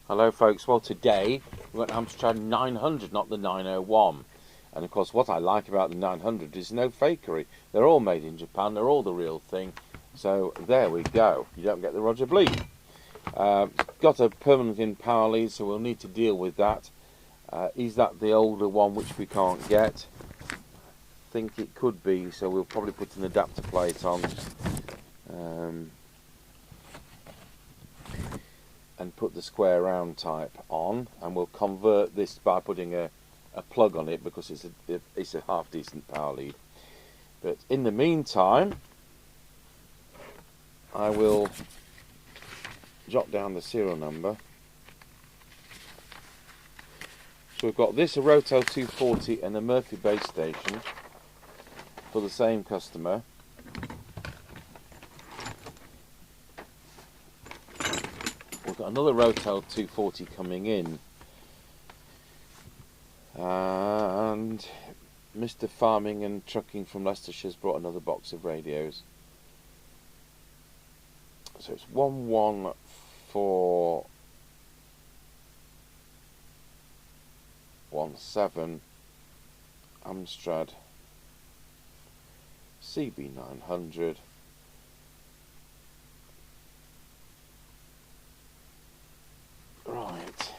Hello folks, well today we've got Amstrad 900, not the 901. And of course what I like about the 900 is no fakery. They're all made in Japan, they're all the real thing. So there we go, you don't get the Roger bleed. Got a permanent in power lead, so we'll need to deal with that. Is that the older one which we can't get? I think it could be, so we'll probably put an adapter plate on. And put the square round type on, and we'll convert this by putting a plug on it because it's a half decent power lead. But in the meantime, I will jot down the serial number. So we've got this, a Roto 240 and a Murphy base station for the same customer. We've got another Roto 240 coming in, and Mr. Farming and Trucking from Leicestershire's brought another box of radios. So it's 11417 Amstrad CB900. Right,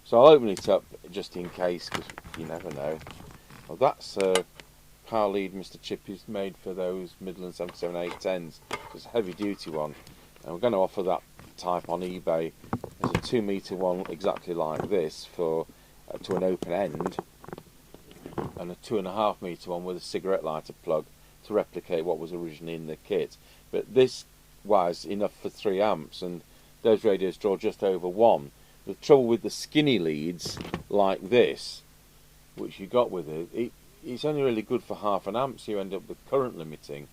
so I'll open it up just in case, because you never know. Well, that's a power lead Mr. Chippie's made for those Midland 77810s. It's a heavy duty one, and we're going to offer that type on eBay. There's a 2 metre one exactly like this for to an open end, and a 2.5 metre one with a cigarette lighter plug to replicate what was originally in the kit. But this was enough for 3 amps, and those radios draw just over 1. The trouble with the skinny leads like this, which you got with it, it's only really good for half an amp, so you end up with current limiting.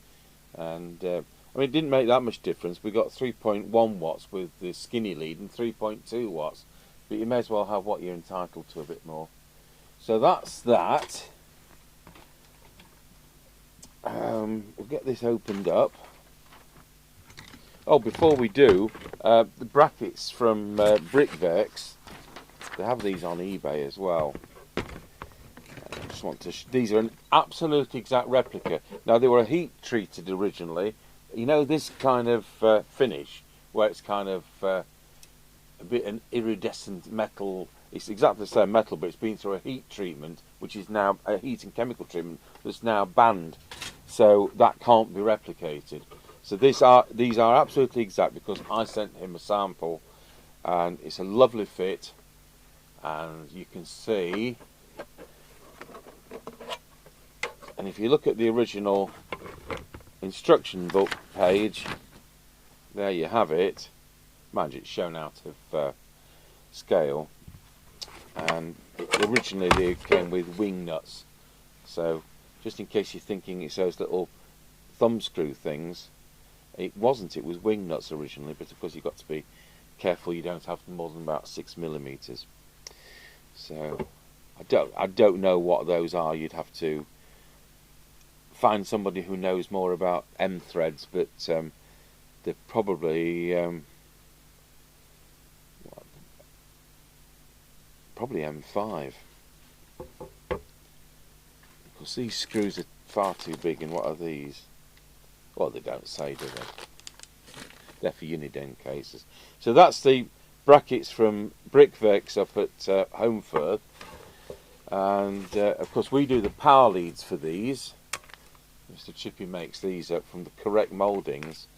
And I mean, it didn't make that much difference. We got 3.1 watts with the skinny lead and 3.2 watts, but you may as well have what you're entitled to a bit more. So that's that. We'll get this opened up. Oh, before we do, the brackets from Brickworks, they have these on eBay as well. I just want to these are an absolute exact replica. Now, they were heat treated originally. You know, this kind of finish, where it's kind of a bit an iridescent metal. It's exactly the same metal, but it's been through a heat treatment, which is now a heat and chemical treatment that's now banned. So that can't be replicated. So these are absolutely exact because I sent him a sample, and it's a lovely fit, and you can see, and if you look at the original instruction book page, there you have it. Mind you, it's shown out of scale, and originally they came with wing nuts, so just in case you're thinking it's those little thumb screw things, it wasn't. It was wing nuts originally, but of course you've got to be careful you don't have more than about 6mm. So I don't know what those are. You'd have to find somebody who knows more about M threads, but they're probably M5. Because these screws are far too big, and what are these? Well, they don't say, do they? They're for Uniden cases. So that's the brackets from Brickworks up at Holmfirth. And of course we do the power leads for these. Mr. Chippie makes these up from the correct mouldings.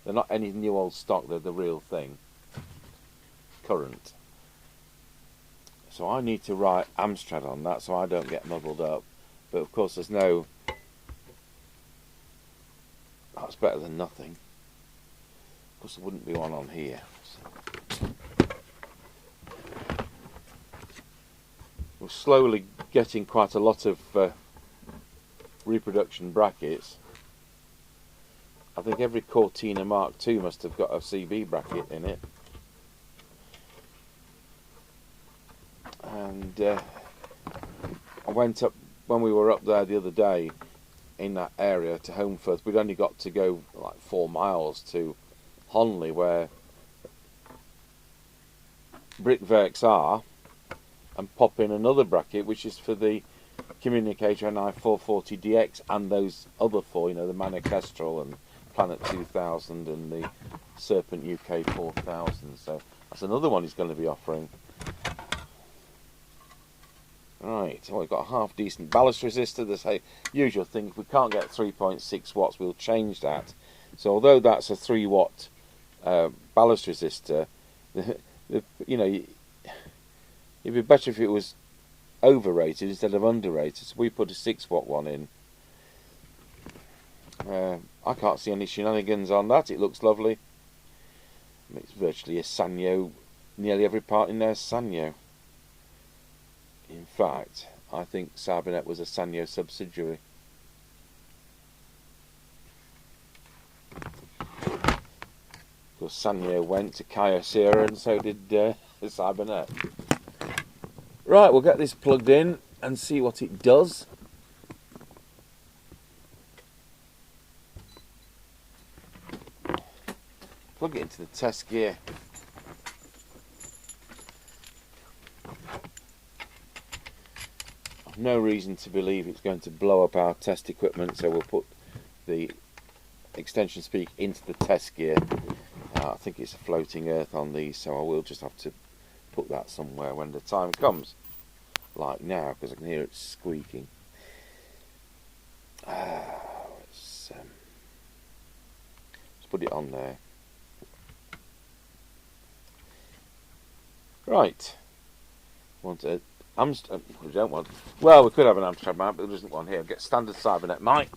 They're not any new old stock, they're the real thing. Current. So I need to write Amstrad on that so I don't get muddled up. But of course there's no... That's better than nothing. Of course there wouldn't be one on here. So. We're slowly getting quite a lot of reproduction brackets. I think every Cortina Mark II must have got a CB bracket in it. And I went up, when we were up there the other day, in that area to Holmfirth, we'd only got to go like 4 miles to Honley, where brickworks are, and pop in another bracket which is for the communicator NI440DX and those other four, you know, the Mana Kestrel and Planet 2000 and the Serpent UK 4000. So that's another one he's going to be offering. Right, well, we've got a half decent ballast resistor. The usual thing, if we can't get 3.6 watts, we'll change that. So although that's a 3 watt ballast resistor, you know, it'd be better if it was overrated instead of underrated. So we put a 6 watt one in. I can't see any shenanigans on that. It looks lovely. It's virtually a Sanyo. Nearly every part in there is Sanyo. In fact, I think Cybernet was a Sanyo subsidiary. Of course, Sanyo went to Kyocera and so did Cybernet. Right, we'll get this plugged in and see what it does. Plug it into the test gear. I've no reason to believe it's going to blow up our test equipment, so we'll put the extension speak into the test gear. I think it's a floating earth on these, so I will just have to put that somewhere when the time comes. Like now, because I can hear it squeaking. Let's put it on there. Right. Want a Amstrad? We don't want. Well, we could have an Amstrad mic, but there isn't one here. Get standard Cybernet mic.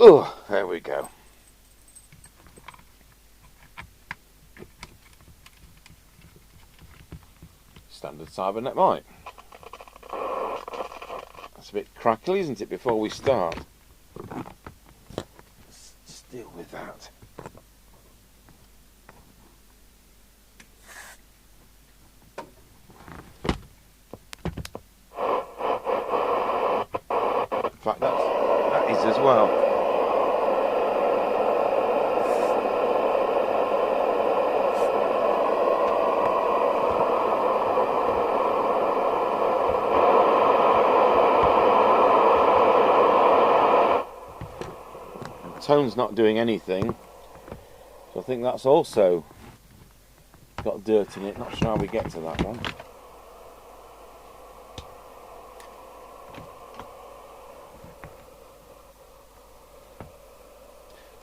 Oh, there we go. Standard Cybernet mic. That's a bit crackly, isn't it, before we start? Let's just deal with that. In fact, that is as well. Tone's not doing anything, so I think that's also got dirt in it. Not sure how we get to that one.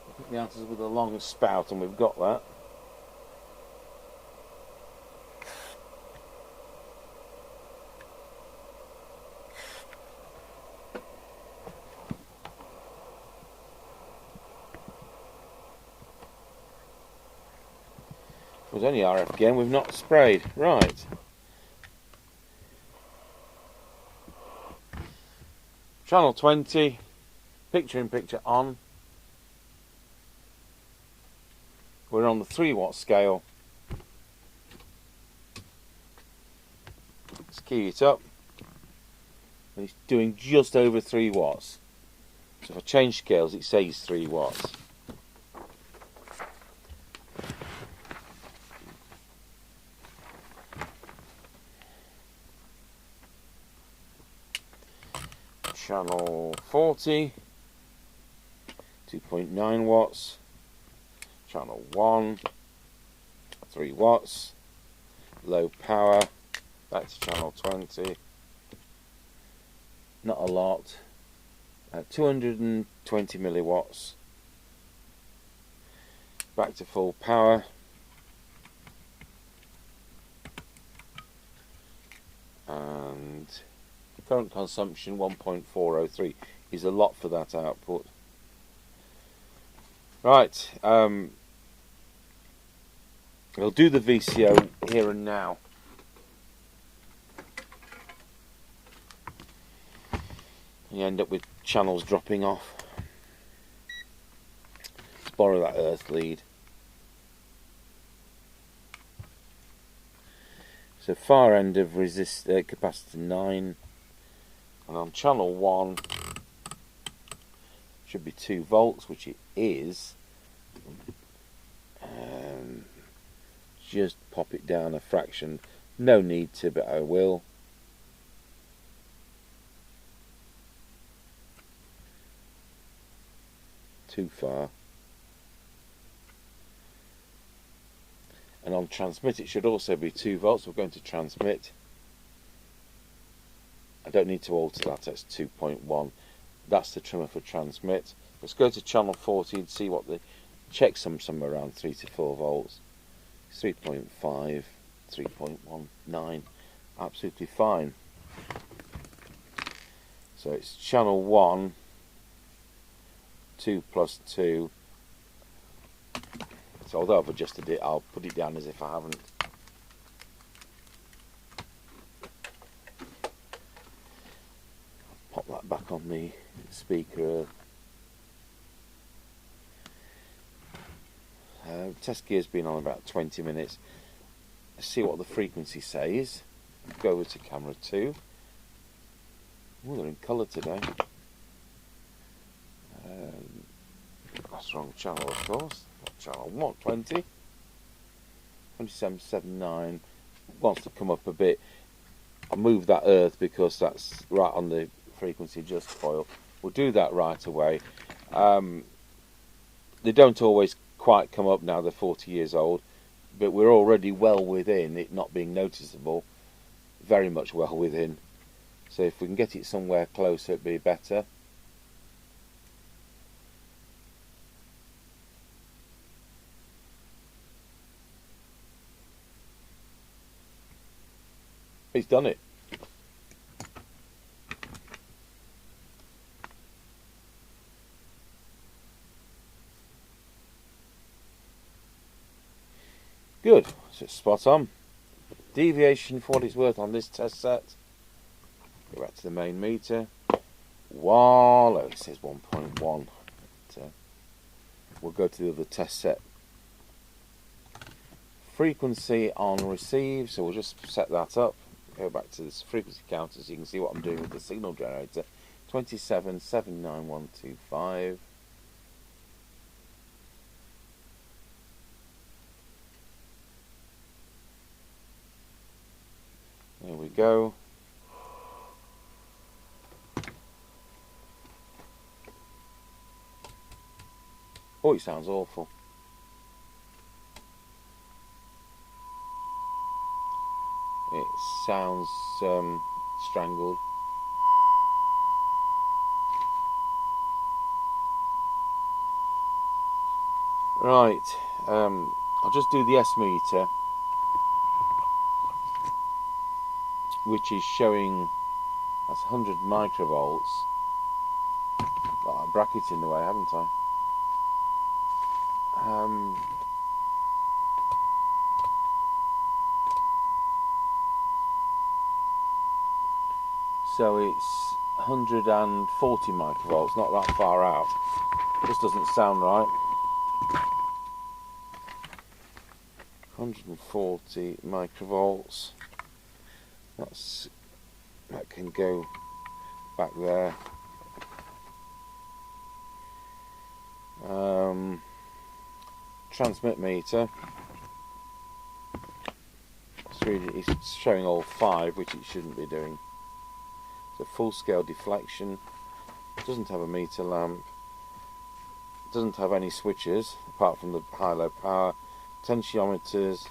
I think the answer's with a long spout, and we've got that. It was only RF again, we've not sprayed. Right. Channel 20, picture in picture on. We're on the 3 watt scale. Let's key it up. And it's doing just over 3 watts. So if I change scales, it says 3 watts. Channel 40, 2.9 watts. Channel 1, 3 watts. Low power, back to channel 20. Not a lot. 220 milliwatts. Back to full power. And current consumption 1.403 is a lot for that output. Right, we'll do the VCO here and now. You end up with channels dropping off. Let's borrow that earth lead. So far end of capacitor 9. And on channel 1, should be 2 volts, which it is. Just pop it down a fraction. No need to, but I will. Too far. And on transmit it should also be 2 volts. We're going to transmit. I don't need to alter that, that's 2.1. That's the trimmer for transmit. Let's go to channel 14, see what the check somewhere around 3 to 4 volts. 3.5, 3.19, absolutely fine. So it's channel 1, 2 plus 2. So although I've adjusted it, I'll put it down as if I haven't. Pop that back on the speaker. Test gear's been on about 20 minutes. Let's see what the frequency says. Go over to camera 2. Oh, they're in colour today. That's the wrong channel, of course. Channel 120. 2779. Wants to come up a bit. I'll move that earth because that's right on the frequency adjust foil. We'll do that right away. They don't always quite come up now, they're 40 years old, but we're already well within it not being noticeable, very much well within. So if we can get it somewhere closer, it'd be better. He's done it. Good, so it's spot on. Deviation for what it's worth on this test set. Go back to the main meter. Wallow, it says 1.1. We'll go to the other test set. Frequency on receive, so we'll just set that up. Go back to this frequency counter so you can see what I'm doing with the signal generator. 2779125. There we go. Oh, it sounds awful. It sounds strangled. Right, I'll just do the S meter, which is showing that's 100 microvolts. Got a bracket in the way, haven't I? So it's 140 microvolts, not that far out. This doesn't sound right. 140 microvolts. That can go back there. Transmit meter. It's showing all 5, which it shouldn't be doing. So full scale deflection. Doesn't have a meter lamp. Doesn't have any switches apart from the high-low power. Potentiometers.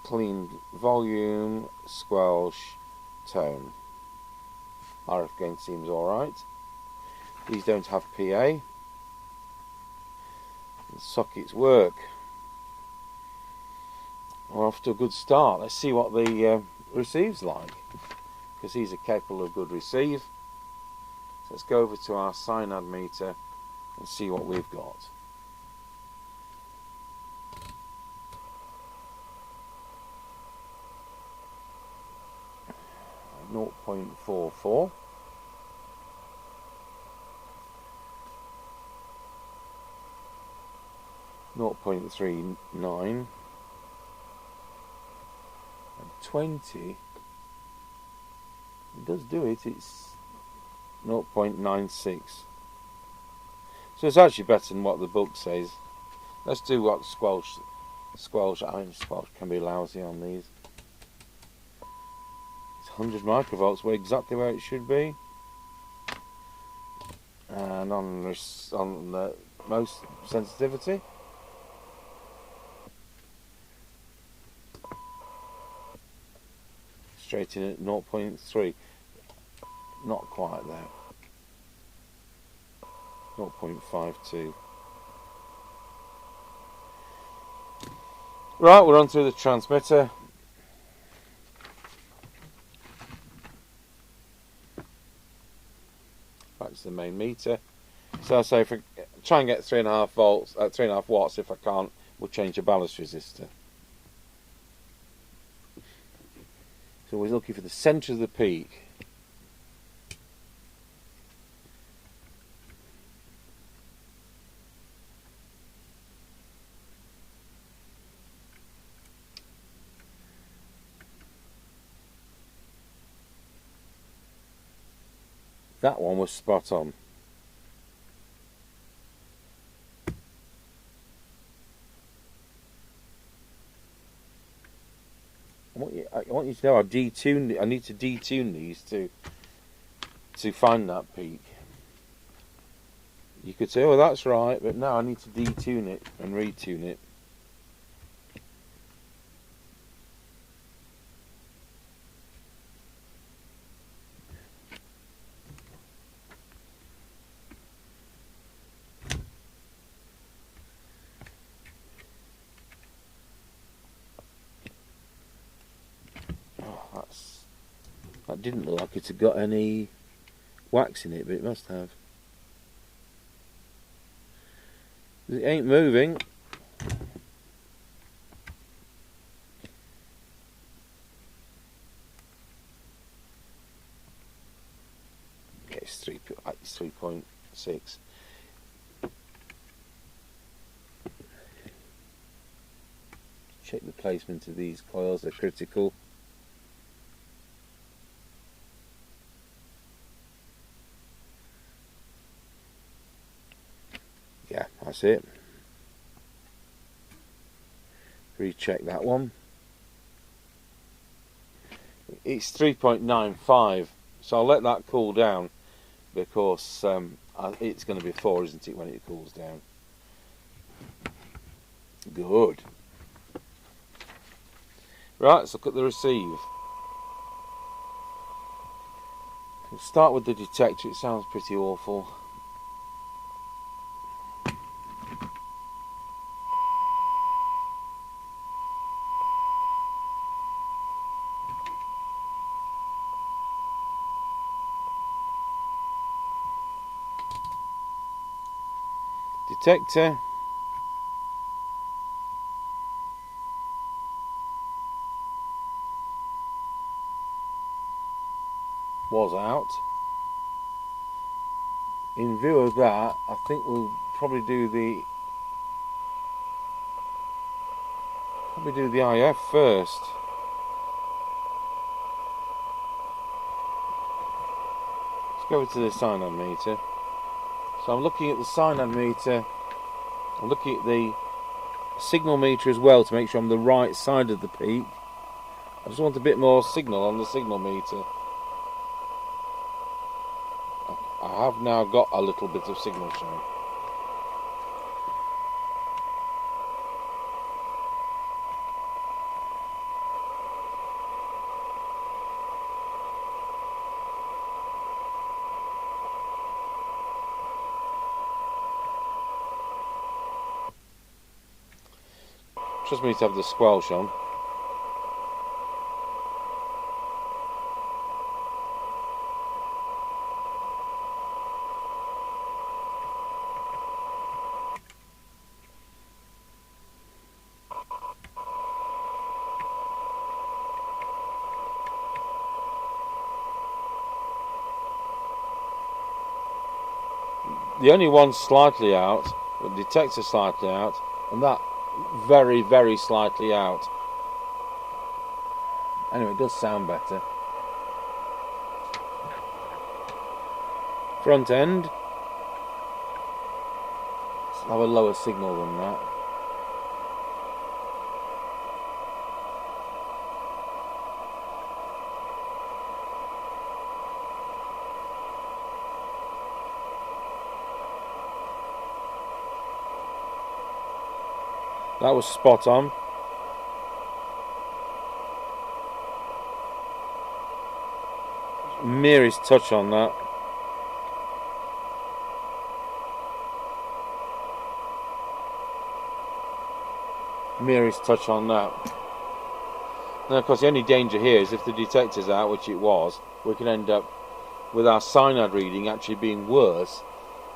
Clean volume, squelch, tone. RF gain seems alright. These don't have PA. The sockets work. We're off to a good start. Let's see what the receive's like, because these are capable of good receive. So let's go over to our cyanide meter and see what we've got. .44, 0.39 and 20. It does do it. It's 0.96. So it's actually better than what the book says. Let's do what squelch. I mean, squelch can be lousy on these. It's 100 microvolts, where exactly where it should be. And on the most sensitivity. Straight in at 0.3. Not quite there. 0.52. Right, we're on to the transmitter. Back to the main meter. So I say if I try and get 3.5 volts, 3.5 watts. If I can't, we'll change the ballast resistor. So we're looking for the centre of the peak. That one was spot on. I want you to know I need to detune these to find that peak. You could say, oh, that's right, but no, I need to detune it and retune it. That didn't look like it had got any wax in it, but it must have. It ain't moving. Okay, it's 3.6. Check the placement of these coils, they're critical. Yeah, that's it. Recheck that one. It's 3.95, so I'll let that cool down because it's going to be 4, isn't it, when it cools down? Good. Right, let's look at the receive. We'll start with the detector. It sounds pretty awful. Detector. Was out. In view of that, I think we'll probably do the IF first. Let's go to the cyanide meter. So I'm looking at the cyanide meter. I'm looking at the signal meter as well to make sure I'm the right side of the peak. I just want a bit more signal on the signal meter. I have now got a little bit of signal showing. Just need to have the squelch on. The only one slightly out, the detector slightly out, and that very, very slightly out. Anyway, it does sound better. front end. Let's have a lower signal than that. That was spot on. Merest touch on that. Merest touch on that. Now, of course, the only danger here is if the detector's out, which it was, we can end up with our cyanide reading actually being worse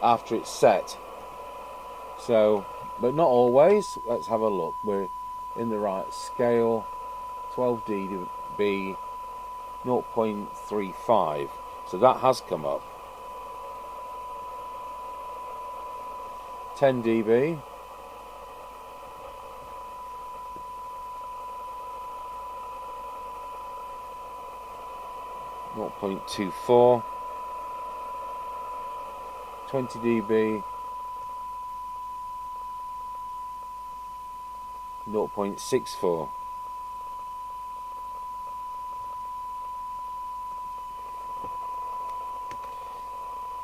after it's set. So, but not always. Let's have a look. We're in the right scale. 12 dB, 0.35. So that has come up. 10 dB. .24, 20 dB, 0.64.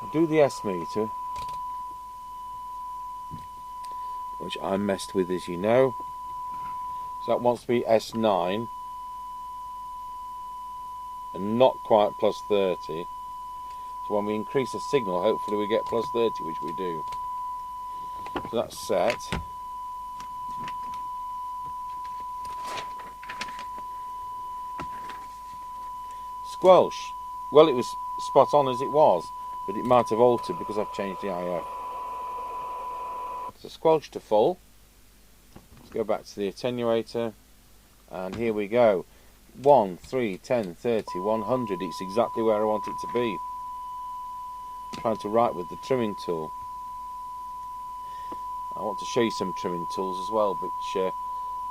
I'll do the S meter, which I messed with, as you know. So that wants to be S9. And not quite plus 30. So when we increase the signal, hopefully we get plus 30, which we do. So that's set. Squelch. Well, it was spot on as it was, but it might have altered because I've changed the IF. So squelch to full. Let's go back to the attenuator, and here we go. 1, 3, 10, 30, 100. It's exactly where I want it to be. I'm trying to write with the trimming tool. I want to show you some trimming tools as well, which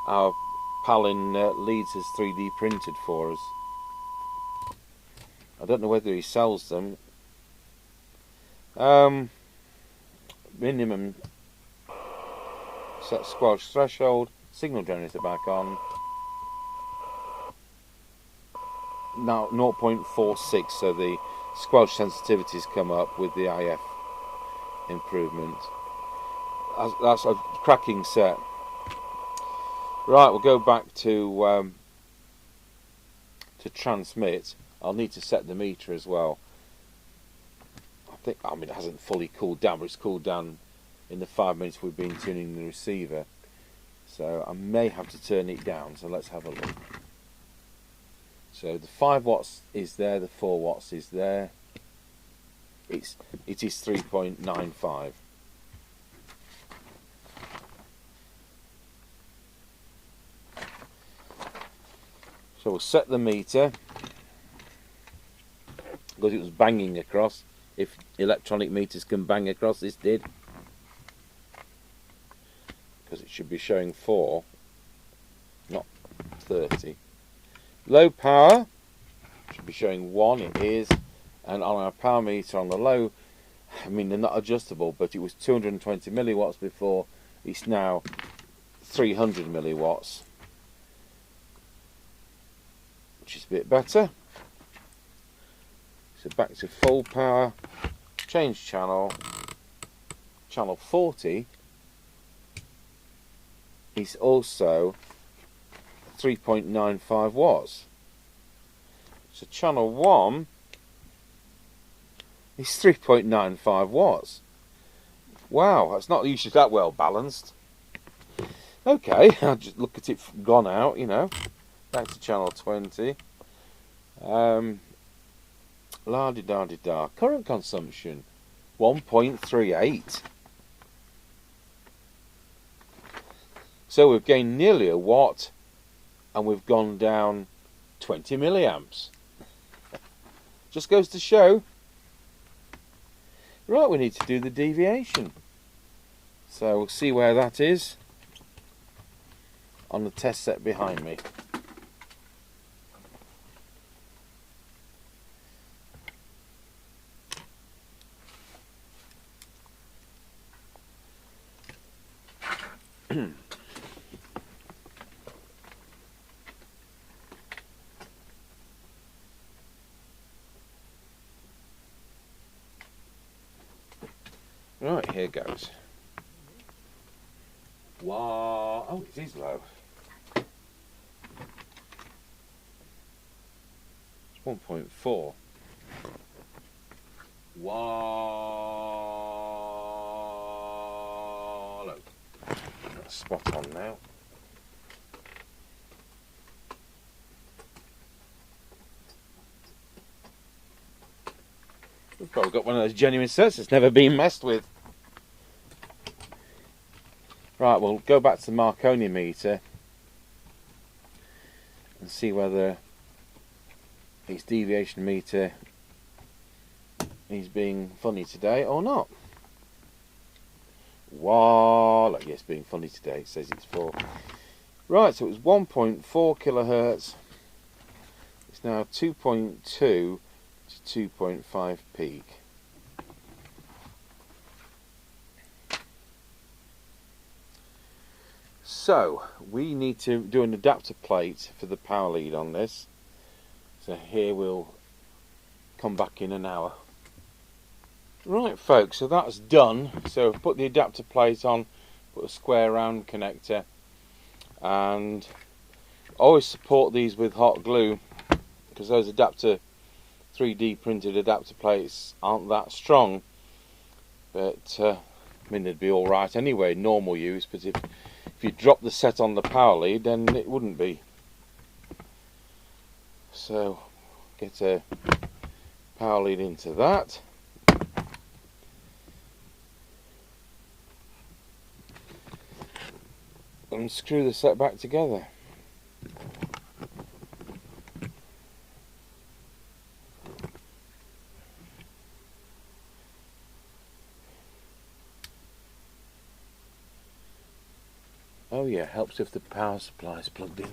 our pal in Leeds has 3D printed for us. I don't know whether he sells them. Minimum set squelch threshold. Signal generator back on. Now 0.46, so the squelch sensitivities come up with the IF improvement. That's a cracking set. Right, we'll go back to transmit. I'll need to set the meter as well. I mean, it hasn't fully cooled down, but it's cooled down in the 5 minutes we've been tuning the receiver. So I may have to turn it down. So let's have a look. So the 5 watts is there, the 4 watts is there. It is 3.95. So we'll set the meter, because it was banging across. If electronic meters can bang across, this did. Because it should be showing 4, not 30. Low power should be showing 1, it is, and on our power meter on the low, I mean they're not adjustable, but it was 220 milliwatts before, it's now 300 milliwatts, which is a bit better. So back to full power, change channel, channel 40 is also 3.95 watts. So channel 1 is 3.95 watts. Wow, that's not usually that well balanced. Okay, I'll just look at it gone out, you know. Back to channel 20. La-di-da-di-da. Current consumption 1.38. So we've gained nearly a watt, and we've gone down 20 milliamps. Just goes to show. Right, we need to do the deviation. So we'll see where that is on the test set behind me. Right, here goes. Wow, oh, it is low. It's 1.4. Wow, look. That's spot on now. We've probably got one of those genuine sets that's never been messed with. Right, we'll go back to the Marconi meter and see whether its deviation meter is being funny today or not. Wow, look, yes, being funny today, it says it's 4. Right, so it was 1.4 kilohertz. It's now 2.2 to 2.5 peak. So we need to do an adapter plate for the power lead on this. So here we'll come back in an hour. Right folks, so that's done. So put the adapter plate on, put a square round connector, and always support these with hot glue because those 3D printed adapter plates aren't that strong, but I mean they'd be alright anyway, normal use, but if you drop the set on the power lead then it wouldn't be. So get a power lead into that. And screw the set back together. Oh yeah, helps if the power supply is plugged in.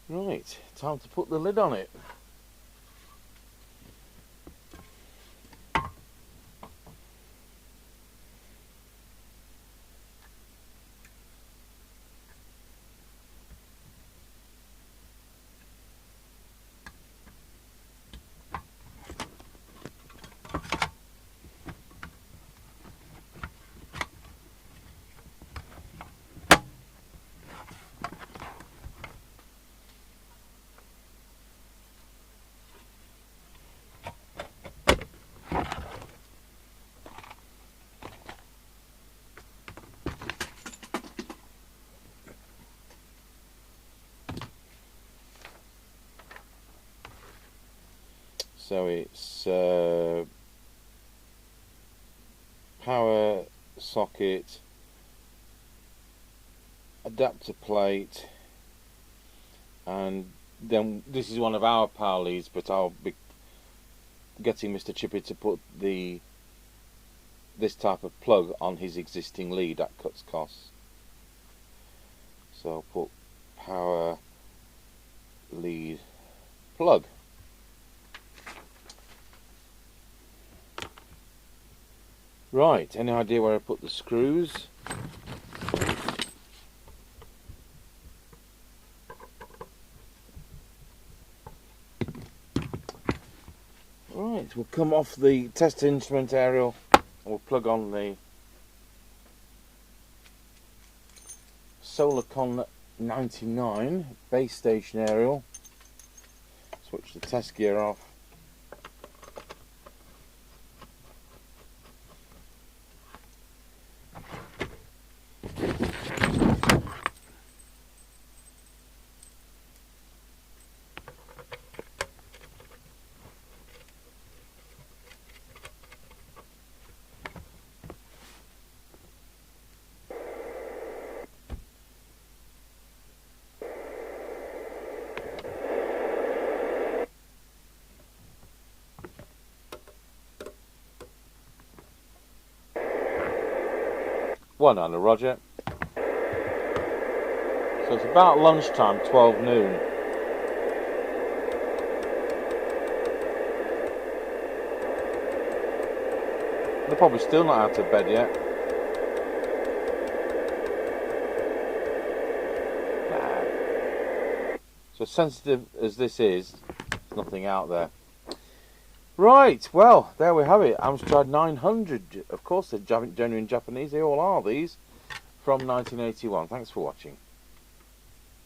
Right, time to put the lid on it. So it's power socket, adapter plate, and then this is one of our power leads, but I'll be getting Mr. Chippie to put this type of plug on his existing lead. That cuts costs. So I'll put power lead plug. Right, any idea where I put the screws? Right, we'll come off the test instrument aerial and we'll plug on the Solarcon 99 base station aerial. Switch the test gear off. One on a Roger. So it's about lunchtime, 12 noon. They're probably still not out of bed yet. Nah. So sensitive as this is, there's nothing out there. Right, well, there we have it. Amstrad 900. Of course, they're genuine Japanese. They all are, these. From 1981. Thanks for watching.